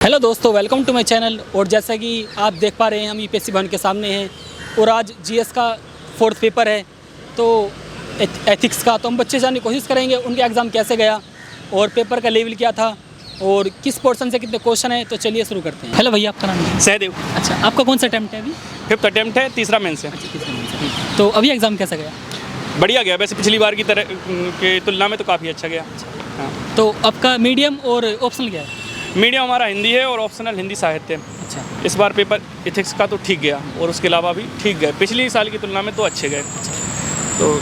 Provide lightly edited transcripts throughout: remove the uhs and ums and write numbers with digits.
Hello दोस्तों, welcome to my channel. और जैसा कि आप देख पा रहे हैं, हम यूपीएससी भवन के सामने हैं और आज जीएस का 4th पेपर है तो एथिक्स का। तो हम बच्चे जानने की कोशिश करेंगे उनका एग्ज़ाम कैसे गया और पेपर का लेवल क्या था और किस पोर्शन से कितने क्वेश्चन है। तो चलिए शुरू करते हैं। हेलो भैया, आपका नाम है? सहदेव। अच्छा, आपका कौन सा अटैम्प्ट है अभी? 5th अटेम्प्ट है, तीसरा मेंस है। अच्छा, तीसरा मेंस है। तो अभी एग्ज़ाम कैसा गया? बढ़िया गया, वैसे पिछली बार की तरह के तुलना में तो काफ़ी अच्छा गया। हाँ। तो आपका मीडियम और ऑप्शनल क्या है? मीडियम हमारा हिंदी है और ऑप्शनल हिंदी साहित्य है। अच्छा, इस बार पेपर एथिक्स का तो ठीक गया और उसके अलावा भी ठीक गए, पिछली साल की तुलना में तो अच्छे गए। तो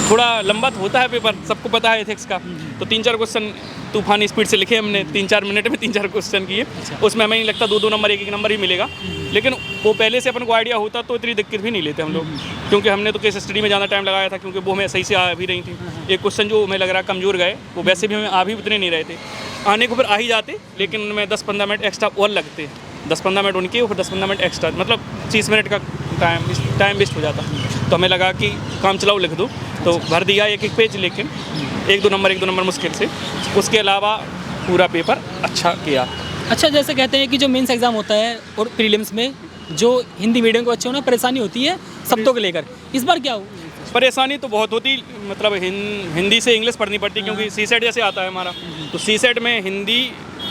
थोड़ा लंबा तो होता है पेपर, सबको पता है एथिक्स का। तो 3-4 क्वेश्चन तूफानी स्पीड से लिखे हमने, 3-4 मिनट में 3-4 क्वेश्चन किए। उसमें हमें नहीं लगता 2-2 नंबर, 1-1 नंबर ही मिलेगा। लेकिन वो पहले से अपन को आइडिया होता तो इतनी दिक्कत भी नहीं लेते हम लोग, क्योंकि हमने तो केस स्टडी में ज़्यादा टाइम लगाया था, क्योंकि वो हमें सही से आ भी रही थी। एक क्वेश्चन जो हमें लग रहा कमज़ोर गए, वो वैसे भी हमें आ भी उतने नहीं रहे थे, आने को फिर आ ही जाते, लेकिन उनमें 10-15 मिनट एक्स्ट्रा और लगते। 10-15 मिनट उनके और फिर 10-15 मिनट एक्स्ट्रा, मतलब 30 मिनट का टाइम वेस्ट हो जाता। तो हमें लगा कि काम चलाओ लिख दो, तो भर दिया 1-1 पेज, लेकिन 1-2 नंबर मुश्किल से। उसके अलावा पूरा पेपर अच्छा किया। अच्छा, जैसे कहते हैं कि जो मेंस एग्ज़ाम होता है और प्रीलिम्स में जो हिंदी मीडियम के बच्चों को परेशानी होती है शब्दों को लेकर, इस बार क्या हो? परेशानी तो बहुत होती, मतलब हिंदी से इंग्लिश पढ़नी पड़ती, क्योंकि सीसेट जैसे आता है हमारा, तो सीसेट में हिंदी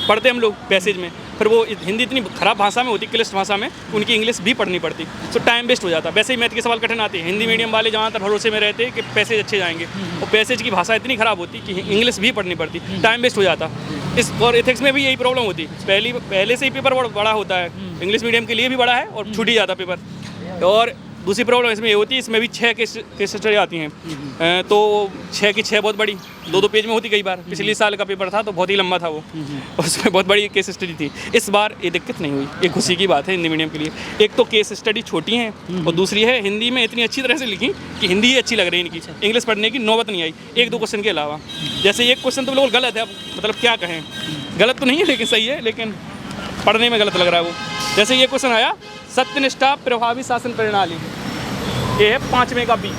पढ़ते हम लोग पैसेज में, फिर वो हिंदी इतनी ख़राब भाषा में होती, क्लिष्ट भाषा में, उनकी इंग्लिश भी पढ़नी पड़ती, तो टाइम वेस्ट हो जाता। वैसे ही मैथ के सवाल कठिन आते हैं, हिंदी मीडियम वाले ज़्यादातर भरोसे में रहते कि पैसेज अच्छे जाएंगे, और पैसेज की भाषा इतनी ख़राब होती कि इंग्लिश भी पढ़नी पड़ती, टाइम वेस्ट हो जाता। इस और एथिक्स में भी यही प्रॉब्लम होती, पहले से ही पेपर बड़ा होता है, इंग्लिश मीडियम के लिए भी बड़ा है और छूट ही जाता पेपर। और दूसरी प्रॉब्लम इसमें ये होती है, इसमें भी 6 केस स्टडी आती हैं, तो 6 की 6 बहुत बड़ी 2-2 पेज में होती कई बार। पिछले साल का पेपर था तो बहुत ही लंबा था वो, उसमें बहुत बड़ी केस स्टडी थी। इस बार ये दिक्कत नहीं हुई, ये खुशी की बात है हिंदी मीडियम के लिए। एक तो केस स्टडी छोटी हैं और दूसरी है हिंदी में इतनी अच्छी तरह से लिखी कि हिंदी ही अच्छी लग रही है इनकी, इंग्लिश पढ़ने की नौबत नहीं आई 1-2 क्वेश्चन के अलावा। जैसे एक क्वेश्चन तो बिल्कुल गलत है, अब मतलब क्या कहें, गलत तो नहीं है लेकिन सही है, लेकिन पढ़ने में गलत लग रहा है वो। जैसे ये क्वेश्चन आया, सत्यनिष्ठा प्रभावी शासन प्रणाली, ये है 5वें का बी।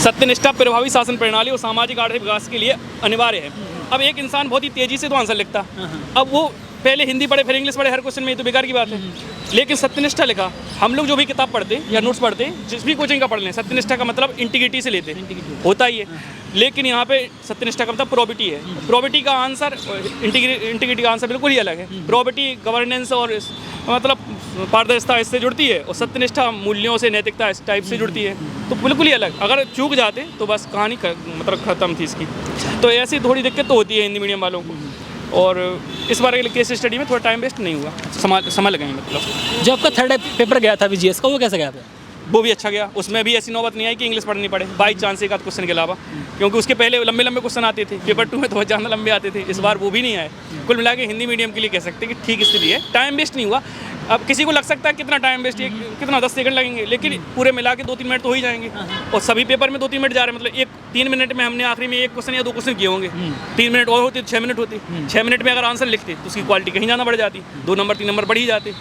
सत्यनिष्ठा प्रभावी शासन प्रणाली और सामाजिक आर्थिक विकास के लिए अनिवार्य है। अब एक इंसान बहुत ही तेजी से तो आंसर लिखता, अब वो पहले हिंदी पढ़े फिर इंग्लिश पढ़े हर क्वेश्चन में, ये तो बेकार की बात है। लेकिन सत्यनिष्ठा लिखा, हम लोग जो भी किताब पढ़ते या नोट्स पढ़ते, जिस भी कोचिंग का पढ़ लें, सत्यनिष्ठा का मतलब इंटीग्रिटी से लेते होता ही है। लेकिन यहाँ पे सत्यनिष्ठा का मतलब प्रोबिटी है। प्रोबिटी का आंसर इंटीग्रिटी का आंसर बिल्कुल ही अलग है। प्रोबिटी गवर्नेंस और मतलब पारदर्शिता इससे जुड़ती है, और सत्यनिष्ठा मूल्यों से, नैतिकता इस टाइप से जुड़ती है, तो बिल्कुल ही अलग। अगर चूक जाते तो बस कहानी मतलब ख़त्म थी इसकी। तो ऐसी थोड़ी दिक्कत तो होती है हिंदी मीडियम वालों को, और इस बार के केस स्टडी में थोड़ा टाइम वेस्ट नहीं हुआ, समय लगाएंगे। मतलब जो आपका 3rd पेपर गया था जीएस का, वो कैसे गया था? वो भी अच्छा गया, उसमें भी ऐसी नौबत नहीं आई कि इंग्लिश पढ़नी पड़े बाई चांस एक आध क्वेश्चन के अलावा, क्योंकि उसके पहले लंबे क्वेश्चन आते थे, पेपर 2 में तो बहुत ज़्यादा लंबे आते थे। इस बार वो भी नहीं आए। कुल मिला के हिंदी मीडियम के लिए कह सकते हैं कि ठीक स्थिति है, टाइम वेस्ट नहीं हुआ। अब किसी को लग सकता है कितना टाइम वेस्ट है, कितना 10 सेकंड लगेंगे, लेकिन पूरे मिला के 2-3 मिनट तो हो ही जाएंगे, और सभी पेपर में 2-3 मिनट जा रहे हैं। मतलब 3 मिनट में हमने आखिरी में 1 क्वेश्चन या 2 क्वेश्चन किए होंगे, 3 मिनट और होते 6 मिनट होते। 6 मिनट में अगर आंसर लिखते तो उसकी क्वालिटी कहीं ज़्यादा बढ़ जाती, 2 नंबर 3 नंबर बढ़ ही जाते।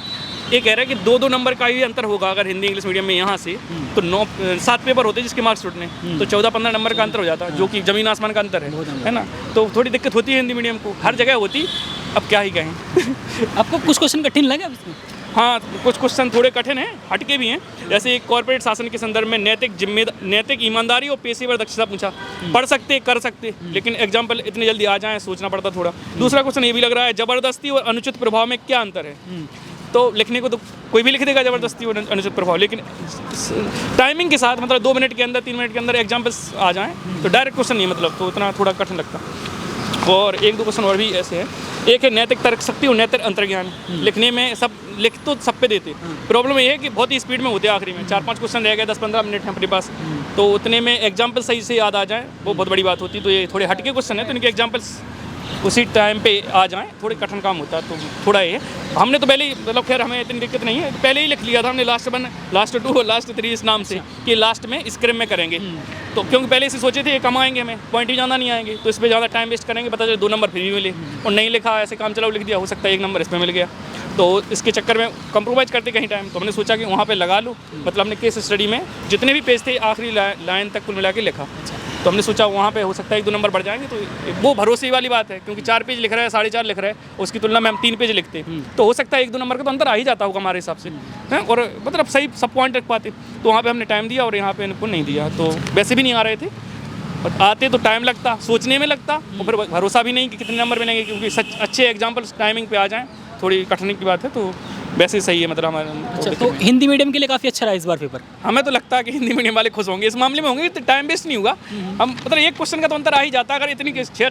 ये कह रहा है कि 2-2 नंबर का ही अंतर होगा अगर हिंदी इंग्लिश मीडियम में यहाँ से, तो 7 पेपर होते जिसके मार्क्स छूटने, तो 14-15 नंबर का अंतर हो जाता, जो कि ज़मीन आसमान का अंतर है ना। तो थोड़ी दिक्कत होती है हिंदी मीडियम को, हर जगह होती, अब क्या ही कहें। आपको कुछ क्वेश्चन कठिन लगे इसमें? हाँ, कुछ क्वेश्चन थोड़े कठिन हैं, हटके भी हैं। जैसे एक कॉर्पोरेट शासन के संदर्भ में नैतिक ईमानदारी और पेशेवर दक्षता पूछा। पढ़ सकते, कर सकते, लेकिन एग्जाम्पल इतने जल्दी आ जाएं सोचना पड़ता थोड़ा। दूसरा क्वेश्चन ये भी लग रहा है, जबरदस्ती और अनुचित प्रभाव में क्या अंतर है? तो लिखने को तो कोई भी लिख देगा जबरदस्ती और अनुचित प्रभाव, लेकिन टाइमिंग के साथ, मतलब 2 मिनट के अंदर 3 मिनट के अंदर एग्जाम्पल्स आ जाएँ तो डायरेक्ट क्वेश्चन नहीं, मतलब तो इतना थोड़ा कठिन लगता। और 1-2 क्वेश्चन और भी ऐसे हैं। एक है नैतिक तर्क शक्ति और नैतिक अंतर्ज्ञान। लिखने में सब लिख तो सब पे देते, प्रॉब्लम ये है कि बहुत ही स्पीड में होते हैं, आखिरी में 4-5 क्वेश्चन रह गए, 10-15 मिनट हैं अपने पास, तो उतने में एग्जाम्पल सही से याद आ जाए वो बहुत बड़ी बात होती। तो ये थोड़े हटके क्वेश्चन है, तो इनके एग्जाम्पल्स उसी टाइम पे आ जाएँ, थोड़े कठिन काम होता है। तो थोड़ा ये हमने तो पहले ही, मतलब खैर हमें इतनी दिक्कत नहीं है, पहले ही लिख लिया था हमने लास्ट 1, लास्ट 2 और लास्ट 3 इस नाम से, कि लास्ट में स्क्रिम में करेंगे। तो क्योंकि पहले से सोचे थे ये कम आएंगे, हमें पॉइंट भी ज़्यादा नहीं आएंगे, तो इस पर ज़्यादा टाइम वेस्ट करेंगे, पता चले 2 नंबर फिर भी मिले, और नहीं लिखा, ऐसे काम चलाओ लिख दिया, हो सकता है 1 नंबर इसमें मिल गया। तो इसके चक्कर में कंप्रोमाइज़ करते कहीं टाइम, तो हमने सोचा कि वहाँ पे लगा लूँ। मतलब हमने केस स्टडी में जितने भी पेज थे आखिरी लाइन तक कुल मिला के लिखा। तो हमने सोचा वहाँ पे हो सकता है 1-2 नंबर बढ़ जाएंगे, तो वो भरोसे वाली बात है, क्योंकि 4 पेज लिख रहा है, 4.5 लिख रहा है, उसकी तुलना में हम 3 पेज लिखते, तो हो सकता है 1-2 नंबर का तो अंतर आ ही जाता होगा हमारे हिसाब से हैं, और मतलब सही सब पॉइंट रख पाते। तो वहाँ पे हमने टाइम दिया और यहाँ पे इनको नहीं दिया, तो वैसे भी नहीं आ रहे थे, और आते तो टाइम लगता, सोचने में लगता, और फिर भरोसा भी नहीं कि कितने नंबर मिलेंगे, क्योंकि सच अच्छे एग्जाम्पल्स टाइमिंग पे आ जाएँ थोड़ी कठिनाई की बात है। तो वैसे सही है मतलब हमारे। अच्छा, तो हिंदी मीडियम के लिए काफ़ी अच्छा रहा इस बार पेपर। हमें तो लगता है कि हिंदी मीडियम वाले खुश होंगे इस मामले में, होंगे तो टाइम वेस्ट नहीं होगा। हम मतलब एक क्वेश्चन का तो अंतर आ ही जाता है, अगर इतनी 6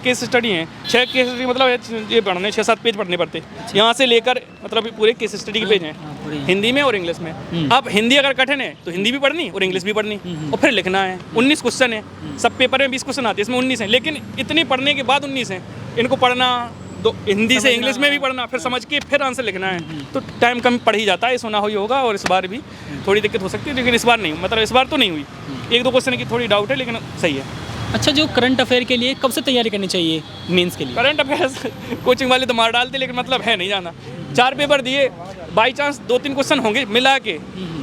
केस स्टडी हैं, 6 केस स्टडी मतलब ये पढ़ने 6-7 पेज पढ़ने पड़ते, यहाँ से लेकर मतलब पूरे केस स्टडी के पेज हैं हिंदी में और इंग्लिश में। अब हिंदी अगर कठिन है तो हिंदी भी पढ़नी और इंग्लिश भी पढ़नी, और फिर लिखना है। 19 क्वेश्चन है, सब पेपर में 20 क्वेश्चन आते हैं, इसमें 19 हैं, लेकिन इतनी पढ़ने के बाद 19 हैं, इनको पढ़ना तो हिंदी से इंग्लिश में भी पढ़ना, फिर समझ के फिर आंसर लिखना है, तो टाइम कम पड़ ही जाता है। इस होना ही होगा, और इस बार भी थोड़ी दिक्कत हो सकती है, लेकिन इस बार नहीं, मतलब इस बार तो नहीं हुई। 1-2 क्वेश्चन की थोड़ी डाउट है, लेकिन सही है। अच्छा, जो करंट अफेयर के लिए कब से तैयारी करनी चाहिए मेंस के लिए? करंट अफेयर्स कोचिंग वाले तो मार डालते, लेकिन मतलब है नहीं जाना। 4 पेपर दिए, बाई चांस 2-3 क्वेश्चन होंगे मिला के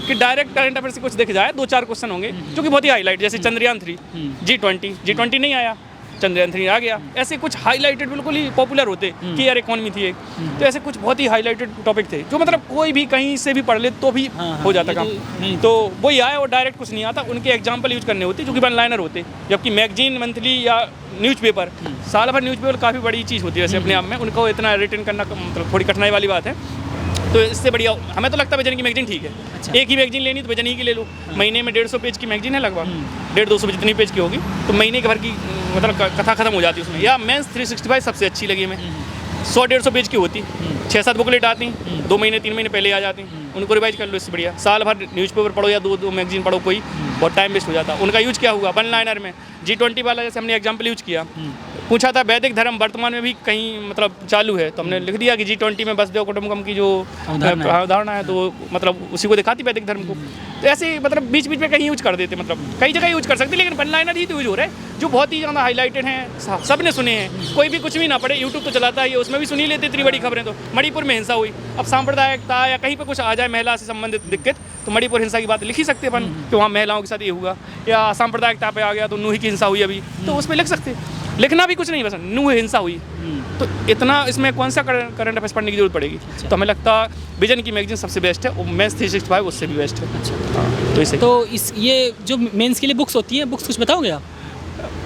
कि डायरेक्ट करंट अफेयर से कुछ दिख जाए, 2-4 क्वेश्चन होंगे जो कि बहुत ही हाईलाइट, जैसे चंद्रयान 3, G20 नहीं आया, चंद्रयान 3 आ गया। ऐसे कुछ हाईलाइटेड बिल्कुल ही पॉपुलर होते कि यार इकोनॉमी थी एक, तो ऐसे कुछ बहुत ही हाईलाइटेड टॉपिक थे जो मतलब कोई भी कहीं से भी पढ़ ले तो भी हो जाता काम। तो वही आए और डायरेक्ट कुछ नहीं आता, उनके एग्जाम्पल यूज करने होते जो कि वन लाइनर होते, जबकि मैगजीन, मंथली या न्यूज़पेपर, साल भर न्यूज़पेपर काफ़ी बड़ी चीज़ होती है वैसे अपने आप में, उनको इतना रिटर्न करना मतलब थोड़ी कठिनाई वाली बात है। तो इससे बढ़िया हमें तो लगता है बेजनी की मैगजीन ठीक है। अच्छा। एक ही मैगजीन लेनी तो बेजनी की ले लो, महीने में 150 पेज की मैगजीन है लगभग, 150-200 जितनी पेज की होगी, तो महीने के भर की मतलब कथा खत्म हो जाती है उसमें। या मेंस 365 सबसे अच्छी लगी हमें, 100-150 पेज की होती, 6-7 बुकलेट आती, 2 महीने 3 महीने पहले आ जाती, उनको रिवाइज कर लो, इससे बढ़िया साल भर न्यूज़पेपर पढ़ो या 2 मैगजीन पढ़ो, कोई बहुत टाइम वेस्ट हो जाता। उनका यूज क्या हुआ वन लाइनर में, G20 वाला जैसे हमने एग्जाम्पल यूज किया, पूछा था वैदिक धर्म वर्तमान में भी कहीं मतलब चालू है, तो हमने लिख दिया कि G20 में वसुधैव कुटुंबकम की जो अवधारणा है, तो मतलब उसी को दिखाती वैदिक धर्म को। तो ऐसे मतलब बीच बीच में कहीं यूज कर देते, मतलब कई जगह यूज कर सकते, लेकिन वन लाइनर ही तो यूज हो रहा है जो बहुत ही ज़्यादा हाईलाइटेड हैं, सब ने सुने हैं, कोई भी कुछ भी ना पढ़े, यूट्यूब तो चलाता ही है, उसमें भी सुन ही लेते इतनी बड़ी खबरें। तो मणिपुर में हिंसा हुई, अब सांप्रदायिकता या कहीं पर कुछ आ जाए महिला से संबंधित दिक्कत, तो मणिपुर हिंसा की बात लिख ही सकते अपन कि वहाँ महिलाओं के साथ ये हुआ, या सांप्रदायिकता पे आ गया तो नूही की हिंसा हुई अभी, तो उस पर लिख सकते। लिखना भी कुछ नहीं, बस नूह हिंसा हुई, तो इतना इसमें कौन सा करंट अफेयर्स पढ़ने की जरूरत पड़ेगी। अच्छा। तो हमें लगता विजन की मैगजीन सबसे बेस्ट है, और मेंस 365 उससे भी बेस्ट है। अच्छा। हाँ, तो इसे तो इस ये जो मेंस के लिए बुक्स होती हैं, बुक्स कुछ बताओगे आप?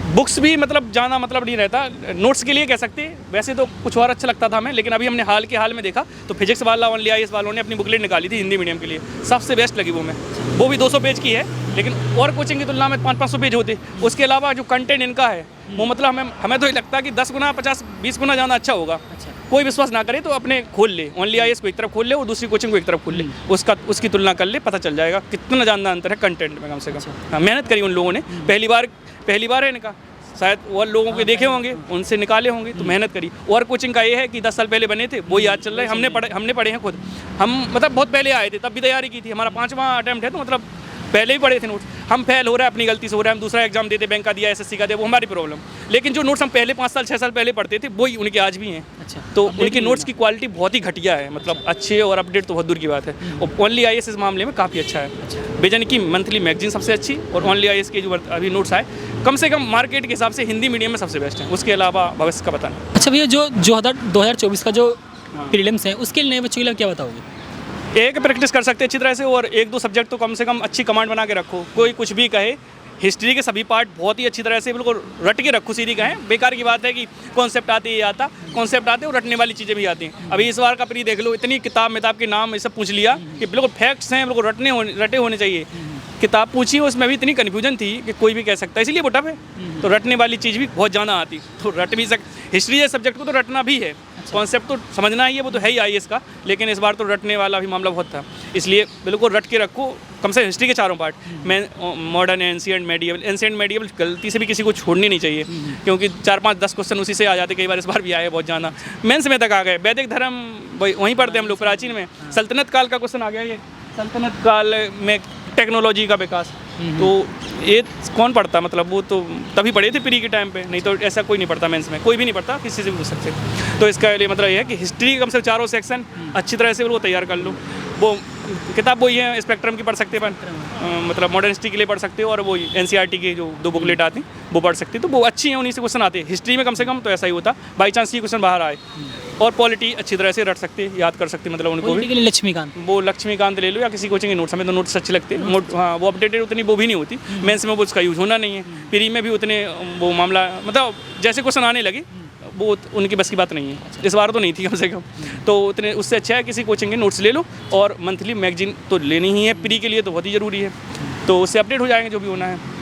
बुक्स भी मतलब जाना मतलब नहीं रहता, नोट्स के लिए कह सकते हैं, वैसे तो कुछ और अच्छा लगता था हमें, लेकिन अभी हमने हाल में देखा तो फिजिक्स वाला ओनली IAS वालों ने अपनी बुकलेट निकाली थी हिंदी मीडियम के लिए, सबसे बेस्ट लगी वो भी 200 पेज की है, लेकिन और कोचिंग की तुलना में 500-500 पेज होते। उसके अलावा जो कंटेंट इनका है वो मतलब हमें तो ये लगता है कि 10 गुना 50-20 गुना ज़्यादा अच्छा होगा। अच्छा। कोई विश्वास ना करे तो अपने खोल ले, ओनली IAS को एक तरफ खोल ले और दूसरी कोचिंग को एक तरफ खोल ले, उसकी तुलना कर ले, पता चल जाएगा कितना ज़्यादा अंतर है कंटेंट में कम से कम। हाँ, मेहनत करी उन लोगों ने, पहली बार है इनका, शायद और लोगों के देखे होंगे, उनसे निकाले होंगे, तो मेहनत करी। और कोचिंग का ये है कि 10 साल पहले बने थे वो याद चल रहा है, हमने पढ़े हैं खुद, हम मतलब बहुत पहले आए थे, तब भी तैयारी की थी, हमारा 5वां अटैम्प्ट है, तो मतलब पहले ही पढ़े थे नोट्स। हम फेल हो रहा है अपनी गलती से हो रहा है, हम दूसरा एग्जाम देते, बैंक का दिया, SSC का दिया, वो हमारी प्रॉब्लम, लेकिन जो नोट्स हम पहले 5 साल 6 साल पहले पढ़ते थे वही उनके आज भी हैं। अच्छा। तो उनके नोट्स की क्वालिटी बहुत ही घटिया है, मतलब अच्छे और अपडेट तो बहुत दूर की बात है, और ओनली IAS इस मामले में काफ़ी अच्छा है। विजन की मंथली मैगजीन सबसे अच्छी, और ओनली IAS के जो अभी नोट्स आए कम से कम मार्केट के हिसाब से हिंदी मीडियम में सबसे बेस्ट है, उसके अलावा भविष्य का पता नहीं। अच्छा भैया, जो 2024 का जो प्रीलिम्स है उसके लिए नए बच्चों के लिए क्या बताओगे? एक प्रैक्टिस कर सकते हैं अच्छी तरह से, और 1-2 सब्जेक्ट तो कम से कम अच्छी कमांड बना के रखो, कोई कुछ भी कहे, हिस्ट्री के सभी पार्ट बहुत ही अच्छी तरह से बिल्कुल रट के रखो, सीधी कहें। बेकार की बात है कि कॉन्सेप्ट आते ही आता, कॉन्सेप्ट आते और रटने वाली चीज़ें भी आती हैं। अभी इस बार का प्री देख लो, इतनी किताब के नाम ये सब पूछ लिया कि बिल्कुल फैक्ट्स हैं, बिल्कुल रटे होने चाहिए। किताब पूछी उसमें भी इतनी कन्फ्यूजन थी कि कोई भी कह सकता है, इसलिए वो टफ है। तो रटने वाली चीज़ भी बहुत ज़्यादा आती, तो रट भी हिस्ट्री के सब्जेक्ट को तो रटना भी है, कॉन्सेप्ट तो समझना ही है, वो तो है ही IAS का, लेकिन इस बार तो रटने वाला भी मामला बहुत था, इसलिए बिल्कुल रट के रखो कम से हिस्ट्री के चारों पार्ट, मॉडर्न, एंशिएंट, मेडिएवल गलती से भी किसी को छोड़नी नहीं चाहिए, क्योंकि 4-5-10 क्वेश्चन उसी से आ जाते, कई बार इस बार भी आए बहुत ज़्यादा, मेंस में तक आ गए। वैदिक धर्म वहीं पढ़ते हम लोग, प्राचीन में सल्तनत काल का क्वेश्चन आ गया, ये सल्तनत काल में टेक्नोलॉजी का विकास, तो ये कौन पढ़ता, मतलब वो तो तभी पढ़े थे प्री के टाइम पे, नहीं तो ऐसा कोई नहीं पढ़ता मेंस में, कोई भी नहीं पढ़ता, किसी से भी पूछ सकते। तो इसका लिए मतलब ये है कि हिस्ट्री कम से चारों सेक्शन अच्छी तरह से वो तैयार कर लो। वो किताब वही है, स्पेक्ट्रम की पढ़ सकते हैं, मतलब मॉडर्न हिस्ट्री के लिए पढ़ सकते हो, और वो एनसीईआरटी की जो 2 बुकलेट आती हैं वो पढ़ सकते हो, तो वो अच्छी हैं, उन्हीं से क्वेश्चन आते हैं हिस्ट्री में कम से कम। तो ऐसा ही होता, बाई चांस ये क्वेश्चन बाहर आए। और पॉलिटी अच्छी तरह से रट सकते, याद कर सकते, मतलब उनको भी। लक्ष्मीकांत, वो लक्ष्मीकांत ले लो या किसी कोचिंग के नोट्स, हमें तो नोट्स अच्छे लगते हैं। हाँ, वो अपडेटेड उतनी वो भी नहीं होती, मेंस में वो उसका यूज होना नहीं है, प्री में भी उतने वो मामला, मतलब जैसे क्वेश्चन आने लगे वो उनकी बस की बात नहीं है, इस बार तो नहीं थी कम से कम। तो उतने उससे अच्छा है किसी कोचिंग के नोट्स ले लो, और मंथली मैगजीन तो लेनी ही है, प्री के लिए तो बहुत ही ज़रूरी है, तो उससे अपडेट हो जाएंगे जो भी होना है।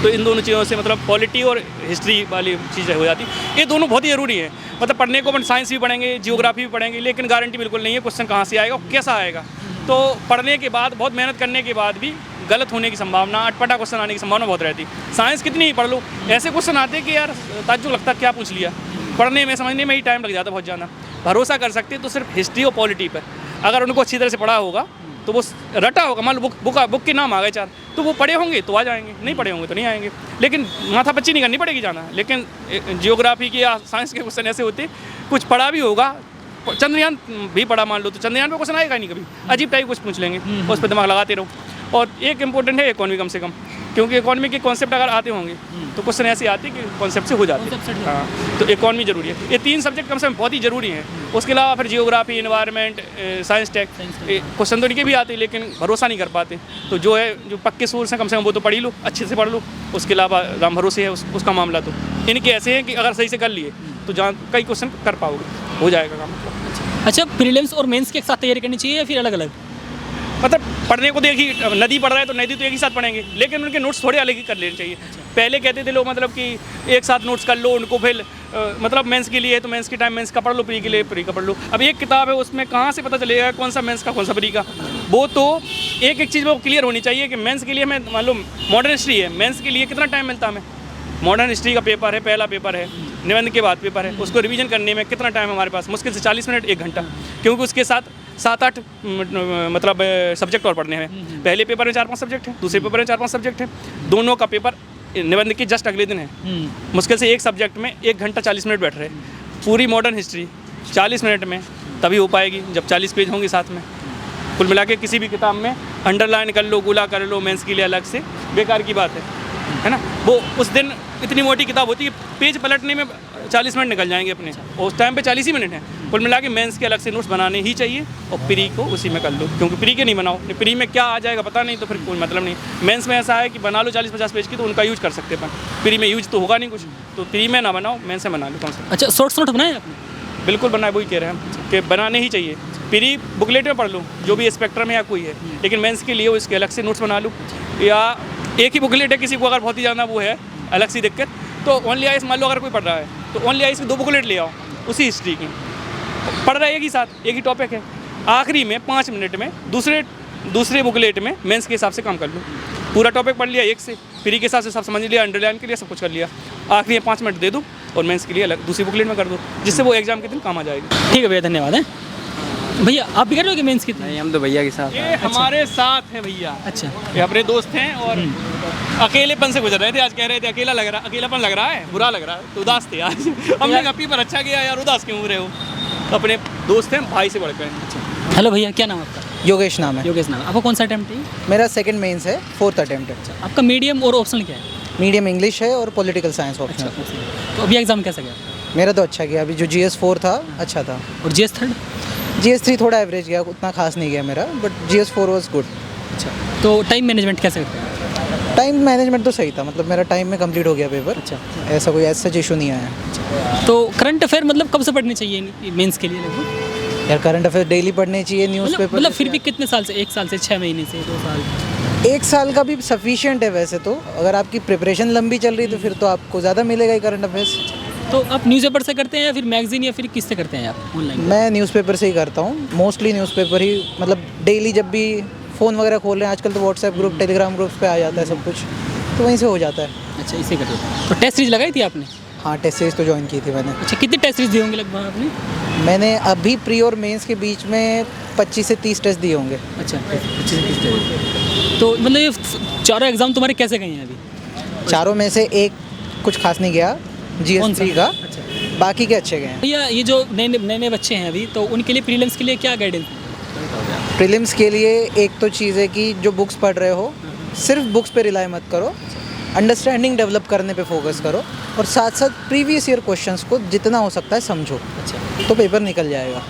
तो इन दोनों चीज़ों से मतलब पॉलिटी और हिस्ट्री वाली चीज़ें हो जाती, ये दोनों बहुत ही ज़रूरी है। मतलब पढ़ने को अपन साइंस भी पढ़ेंगे, जियोग्राफी भी पढ़ेंगे, लेकिन गारंटी बिल्कुल नहीं है क्वेश्चन कहाँ से आएगा और कैसा आएगा। तो पढ़ने के बाद, बहुत मेहनत करने के बाद भी गलत होने की संभावना, अटपटा क्वेश्चन आने की संभावना बहुत रहती। साइंस कितनी ही पढ़ लो, ऐसे क्वेश्चन आते कि यार ताज्जुब लगता क्या पूछ लिया, पढ़ने में समझने में ही टाइम लग जाता बहुत ज़्यादा। भरोसा कर सकते तो सिर्फ हिस्ट्री और पॉलिटी पर, अगर उनको अच्छी तरह से पढ़ा होगा तो वो रटा होगा, मान लो बुक के नाम आ गए 4, तो वो पढ़े होंगे तो आ जाएंगे, नहीं पढ़े होंगे तो नहीं आएंगे। लेकिन माथापच्ची नहीं करनी पड़ेगी जाना। लेकिन जियोग्राफी की या साइंस के क्वेश्चन ऐसे होते, कुछ पढ़ा भी होगा, चंद्रयान भी पढ़ा मान लो, तो चंद्रयान पे क्वेश्चन आएगा नहीं कभी, अजीब टाइप कुछ पूछ लेंगे, उस पर दिमाग लगाते रहो। और एक इंपॉर्टेंट है इकोनॉमी कम से कम, क्योंकि इकोनॉमी के कॉन्सेप्ट अगर आते होंगे तो क्वेश्चन ऐसे आते हैं कि कॉन्सेप्ट से हो जाते हैं। हाँ, तो इकोनॉमी जरूरी है। ये 3 सब्जेक्ट कम से कम बहुत ही ज़रूरी हैं। उसके अलावा फिर geography, environment, science tech, question तो इनके भी आते हैं, लेकिन भरोसा नहीं कर पाते। तो जो है, जो पक्के सोर्स हैं कम से कम वो तो पढ़ ही लो, अच्छे से पढ़ लो। उसके अलावा राम भरोसे है उसका मामला, तो इनके ऐसे हैं कि अगर सही से कर लिए तो जहाँ कई क्वेश्चन कर पाओगे, हो जाएगा काम। अच्छा, प्रीलिम्स और मेंस की एक साथ तैयारी करनी चाहिए या फिर अलग अलग? मतलब पढ़ने को तो एक ही, नदी पढ़ रहा है तो नदी तो एक ही साथ पढ़ेंगे, लेकिन उनके नोट्स थोड़े अलग ही कर लेने चाहिए। पहले कहते थे लोग मतलब कि एक साथ नोट्स कर लो, उनको फिर मतलब मेंस के लिए है तो मेंस के टाइम मेंस का पढ़ लो, प्री के लिए प्री का पढ़ लो। अब एक किताब है, उसमें कहाँ से पता चलेगा कौन सा मेंस का कौन सा प्री का? वो तो एक एक चीज़ वो क्लियर होनी चाहिए कि मेंस के लिए हमें, मान लो मॉडर्न हिस्ट्री है, मेंस के लिए कितना टाइम मिलता है हमें? मॉडर्न हिस्ट्री का पेपर है, पहला पेपर है, निबंध के बाद पेपर है, उसको रिवीजन करने में कितना टाइम है हमारे पास? मुश्किल से 40 मिनट 1 घंटा, क्योंकि उसके साथ 7-8 मतलब सब्जेक्ट और पढ़ने हैं। पहले पेपर में 4-5 सब्जेक्ट हैं, दूसरे पेपर में 4-5 सब्जेक्ट हैं, दोनों का पेपर निबंध के जस्ट अगले दिन है। मुश्किल से एक सब्जेक्ट में 1 घंटा 40 मिनट बैठ रहे हैं। पूरी मॉडर्न हिस्ट्री 40 मिनट में तभी हो पाएगी जब 40 पेज होंगे साथ में। कुल मिला के किसी भी किताब में अंडरलाइन कर लो, गोला कर लो, मेंस के लिए अलग से, बेकार की बात है ना। वो उस दिन इतनी मोटी किताब होती है, पेज पलटने में 40 मिनट निकल जाएंगे अपने, और उस टाइम पे 40 ही मिनट हैं। कुल मिला के मेंस के अलग से नोट्स बनाने ही चाहिए, और प्री को उसी में कर लो, क्योंकि प्री के नहीं बनाओ, प्री में क्या आ जाएगा पता नहीं, तो फिर कोई मतलब नहीं। मेंस में ऐसा है कि बना लो 40-50 पेज की, तो उनका यूज कर सकते हैं, प्री में यूज तो होगा नहीं कुछ, तो प्री में ना बनाओ, मेंस में बना लो कौन सा। अच्छा, शॉर्ट्स नोट बनाए आपने? बिल्कुल बनाए, वही कह रहे हैं हम कि बनाने ही चाहिए। प्री बुकलेट में पढ़ लो जो भी स्पेक्ट्रम है या कोई है, लेकिन मेंस के लिए उसके अलग से नोट्स बना लो। या एक ही बुकलेट है, किसी को अगर बहुत ही ज़्यादा वो है अलग सी दिक्कत, तो ओनली आइस मान लो अगर कोई पढ़ रहा है तो ओनली आइस की 2 बुकलेट ले आओ उसी हिस्ट्री की, पढ़ रहा है एक ही साथ, एक ही टॉपिक है, आखिरी में 5 मिनट में दूसरे बुकलेट में मेंस के हिसाब से काम कर लो। पूरा टॉपिक पढ़ लिया एक से, प्री के हिसाब से सब समझ लिया, अंडरलाइन के लिए सब कुछ कर लिया, आखिरी में 5 मिनट दे दो और मेंस के लिए अलग दूसरी बुकलेट में कर दो, जिससे वो एग्जाम के दिन काम आ जाएगी। ठीक है भैया, धन्यवाद है। भैया आप भी कर रहे हो कि मेंस की? नहीं, हम तो भैया के साथ। ये हमारे साथ हैं भैया। अच्छा, ये अपने दोस्त हैं और अकेलेपन से गुजर रहे थे। आज कह रहे थे अकेलापन लग रहा है, बुरा लग रहा है, तो उदास थे आज। हमने कहा पेपर अच्छा गया यार, उदास क्यों हो रहे हो? अपने दोस्त हैं, भाई से बढ़कर। अच्छा, हेलो भैया, क्या नाम है आपका? योगेश नाम है। योगेश नाम। आपका कौन सा अटेम्प्ट है? मेरा सेकंड मेंस है, 4th अटेम्प्ट है। आपका मीडियम और ऑप्शन क्या है? मीडियम इंग्लिश है और पॉलिटिकल साइंस ऑप्शन। तो अभी एग्जाम कैसा गया? मेरा तो अच्छा गया, अभी जो GS 4 था अच्छा था, और GS 3? GS 3 थोड़ा एवरेज गया, उतना खास नहीं गया मेरा, बट GS 4 वाज गुड। अच्छा, तो टाइम मैनेजमेंट कैसे करते हैं? टाइम मैनेजमेंट तो सही था, मतलब मेरा टाइम में कंप्लीट हो गया पेपर। अच्छा, ऐसा कोई ऐसा इशू नहीं आया। तो करंट अफेयर मतलब कब से पढ़ने चाहिए मेंस के लिए लगभग? यार करंट अफेयर डेली पढ़ने चाहिए, न्यूज़पेपर। मतलब फिर भी कितने साल से? 1 साल से, 6 महीने से, 2 साल? 1 साल का भी सफिशिएंट है वैसे तो। अगर आपकी प्रिपरेशन लंबी चल रही तो फिर तो आपको ज़्यादा मिलेगा ही करंट अफेयर्स। तो आप न्यूज़पेपर से करते हैं या फिर मैगजीन या फिर किससे करते हैं आप ऑनलाइन? मैं न्यूज़पेपर से ही करता हूँ, मोस्टली न्यूज़पेपर ही, मतलब डेली जब भी फ़ोन वगैरह खोल रहे हैं आजकल तो व्हाट्सएप ग्रुप, टेलीग्राम ग्रुप्स पे आ जाता है सब कुछ, तो वहीं से हो जाता है। अच्छा, इसे करते हो। तो टेस्ट सीरीज लगाई थी आपने? हाँ, टेस्ट सीरीज तो ज्वाइन की थी मैंने। अच्छा, कितनी टेस्ट सीरीज दी होंगी लगभग आपने? मैंने अभी प्री और मेंस के बीच में 25 से 30 टेस्ट दिए होंगे। अच्छा, 25 से 30 टेस्ट। तो मतलब ये चारों एग्ज़ाम तुम्हारे कैसे गए हैं अभी? चारों में से एक कुछ खास नहीं गया, कौन सा? GS3 का, अच्छा बाकी के अच्छे गए हैं। भैया, ये जो नए बच्चे हैं अभी, तो उनके लिए प्रीलिम्स के लिए क्या गाइडेंस? प्रीलिम्स के लिए एक तो चीज़ है कि जो बुक्स पढ़ रहे हो सिर्फ बुक्स पे रिलाई मत करो, अंडरस्टैंडिंग डेवलप करने पे फोकस करो और साथ साथ प्रीवियस ईयर क्वेश्चंस को जितना हो सकता है समझो, अच्छा तो पेपर निकल जाएगा।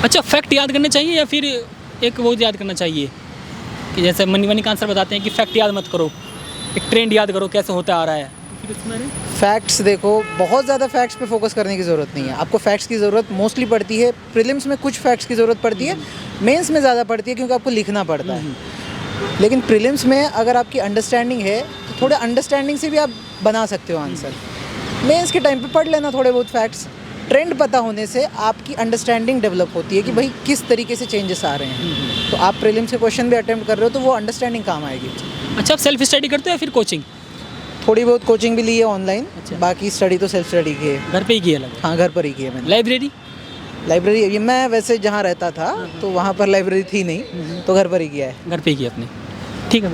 अच्छा, फैक्ट याद करने चाहिए या फिर एक वो याद करना चाहिए कि जैसे मनी का आंसर बताते हैं कि फैक्ट याद मत करो, एक ट्रेंड याद करो कैसे होता आ रहा है? फैक्ट्स देखो, बहुत ज़्यादा फैक्ट्स पे फोकस करने की ज़रूरत नहीं है। आपको फैक्ट्स की ज़रूरत मोस्टली पड़ती है प्रीलिम्स में, कुछ फैक्ट्स की ज़रूरत पड़ती है, मेंस में ज़्यादा पड़ती है क्योंकि आपको लिखना पड़ता है। लेकिन प्रीलिम्स में अगर आपकी अंडरस्टैंडिंग है तो थोड़े अंडरस्टैंडिंग से भी आप बना सकते हो आंसर। मेंस के टाइम पे पढ़ लेना थोड़े बहुत फैक्ट्स, ट्रेंड पता होने से आपकी अंडरस्टैंडिंग डेवलप होती है कि भाई किस तरीके से चेंजेस आ रहे हैं। तो आप प्रीलिम्स के क्वेश्चन भी अटेम्प्ट कर रहे हो तो वो अंडरस्टैंडिंग काम आएगी। अच्छा, आप सेल्फ स्टडी करते हो या फिर कोचिंग? थोड़ी बहुत कोचिंग भी ली है ऑनलाइन, अच्छा। बाकी स्टडी तो सेल्फ स्टडी की है। घर पे ही किया लगा? हाँ, घर पर ही की है मैंने। लाइब्रेरी? लाइब्रेरी मैं वैसे जहाँ रहता था तो वहाँ पर लाइब्रेरी थी नहीं, तो घर पर ही किया है। घर पे ही किया आपने? ठीक है।